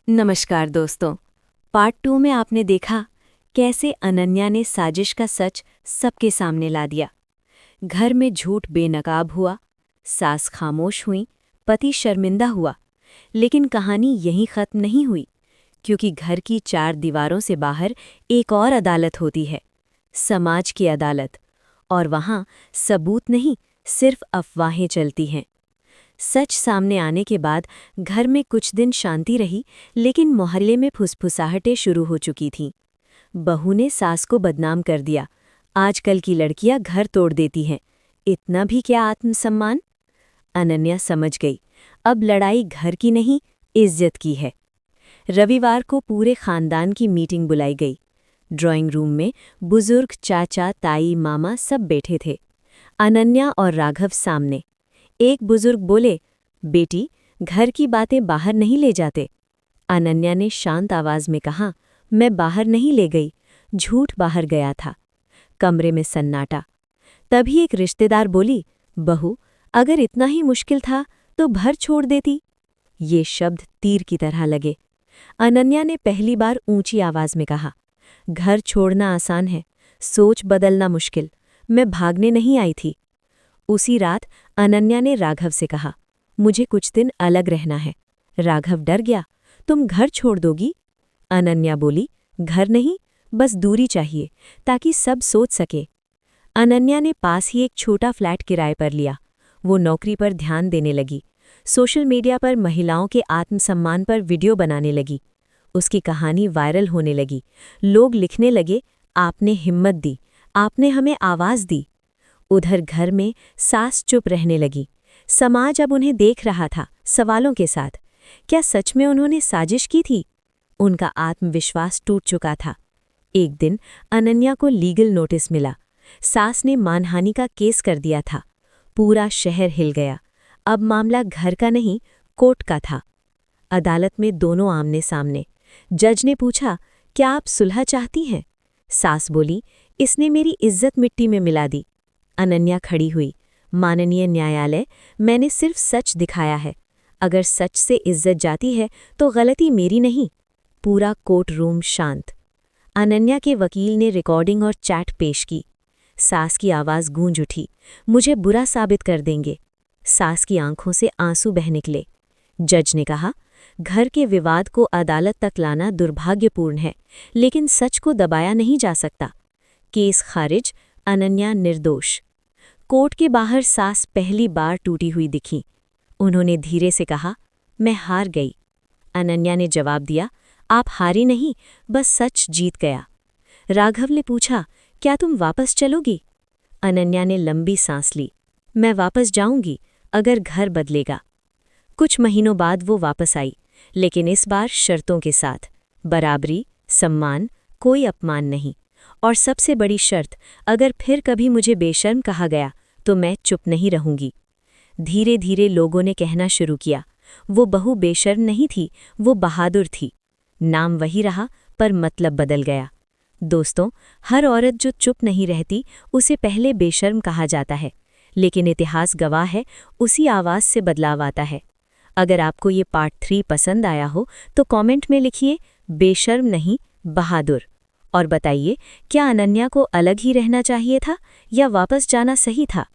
नमस्कार दोस्तों। पार्ट 2 में आपने देखा कैसे अनन्या ने साजिश का सच सबके सामने ला दिया। घर में झूठ बेनकाब हुआ, सास खामोश हुई, पति शर्मिंदा हुआ। लेकिन कहानी यहीं खत्म नहीं हुई, क्योंकि घर की 4 दीवारों से बाहर एक और अदालत होती है, समाज की अदालत। और वहाँ सबूत नहीं, सिर्फ अफवाहें चलती हैं। सच सामने आने के बाद घर में कुछ दिन शांति रही, लेकिन मोहल्ले में फुसफुसाहटें शुरू हो चुकी थीं। बहू ने सास को बदनाम कर दिया, आजकल की लड़कियां घर तोड़ देती हैं, इतना भी क्या आत्मसम्मान। अनन्या समझ गई, अब लड़ाई घर की नहीं, इज्जत की है। रविवार को पूरे खानदान की मीटिंग बुलाई गई। ड्राइंग रूम में बुजुर्ग, चाचा, ताई, मामा सब बैठे थे। अनन्या और राघव सामने। एक बुजुर्ग बोले, बेटी, घर की बातें बाहर नहीं ले जाते। अनन्या ने शांत आवाज में कहा, मैं बाहर नहीं ले गई, झूठ बाहर गया था। कमरे में सन्नाटा। तभी एक रिश्तेदार बोली, बहू, अगर इतना ही मुश्किल था तो घर छोड़ देती। ये शब्द तीर की तरह लगे। अनन्या ने पहली बार ऊंची आवाज में कहा, घर छोड़ना आसान है, सोच बदलना मुश्किल। मैं भागने नहीं आई थी। उसी रात अनन्या ने राघव से कहा, मुझे कुछ दिन अलग रहना है। राघव डर गया, तुम घर छोड़ दोगी? अनन्या बोली, घर नहीं, बस दूरी चाहिए, ताकि सब सोच सके। अनन्या ने पास ही एक छोटा फ्लैट किराए पर लिया। वो नौकरी पर ध्यान देने लगी, सोशल मीडिया पर महिलाओं के आत्मसम्मान पर वीडियो बनाने लगी। उसकी कहानी वायरल होने लगी। लोग लिखने लगे, आपने हिम्मत दी, आपने हमें आवाज़ दी। उधर घर में सास चुप रहने लगी। समाज अब उन्हें देख रहा था, सवालों के साथ। क्या सच में उन्होंने साजिश की थी? उनका आत्मविश्वास टूट चुका था। एक दिन अनन्या को लीगल नोटिस मिला। सास ने मानहानि का केस कर दिया था। पूरा शहर हिल गया। अब मामला घर का नहीं, कोर्ट का था। अदालत में दोनों आमने सामने। जज ने पूछा, क्या आप सुलह चाहती हैं? सास बोली, इसने मेरी इज्जत मिट्टी में मिला दी। अनन्या खड़ी हुई, माननीय न्यायालय, मैंने सिर्फ सच दिखाया है। अगर सच से इज्जत जाती है तो गलती मेरी नहीं। पूरा कोर्ट रूम शांत। अनन्या के वकील ने रिकॉर्डिंग और चैट पेश की। सास की आवाज़ गूंज उठी, मुझे बुरा साबित कर देंगे। सास की आंखों से आंसू बह निकले। जज ने कहा, घर के विवाद को अदालत तक लाना दुर्भाग्यपूर्ण है, लेकिन सच को दबाया नहीं जा सकता। केस खारिज, अनन्या निर्दोष। कोर्ट के बाहर सास पहली बार टूटी हुई दिखी। उन्होंने धीरे से कहा, मैं हार गई। अनन्या ने जवाब दिया, आप हारी नहीं, बस सच जीत गया। राघव ने पूछा, क्या तुम वापस चलोगी? अनन्या ने लंबी सांस ली, मैं वापस जाऊंगी, अगर घर बदलेगा। कुछ महीनों बाद वो वापस आई, लेकिन इस बार शर्तों के साथ। बराबरी, सम्मान, कोई अपमान नहीं। और सबसे बड़ी शर्त, अगर फिर कभी मुझे बेशर्म कहा गया तो मैं चुप नहीं रहूंगी। धीरे धीरे लोगों ने कहना शुरू किया, वो बहू बेशर्म नहीं थी, वो बहादुर थी। नाम वही रहा, पर मतलब बदल गया। दोस्तों, हर औरत जो चुप नहीं रहती, उसे पहले बेशर्म कहा जाता है, लेकिन इतिहास गवाह है, उसी आवाज़ से बदलाव आता है। अगर आपको ये पार्ट 3 पसंद आया हो तो कमेंट में लिखिए, बेशर्म नहीं, बहादुर। और बताइए, क्या अनन्या को अलग ही रहना चाहिए था या वापस जाना सही था?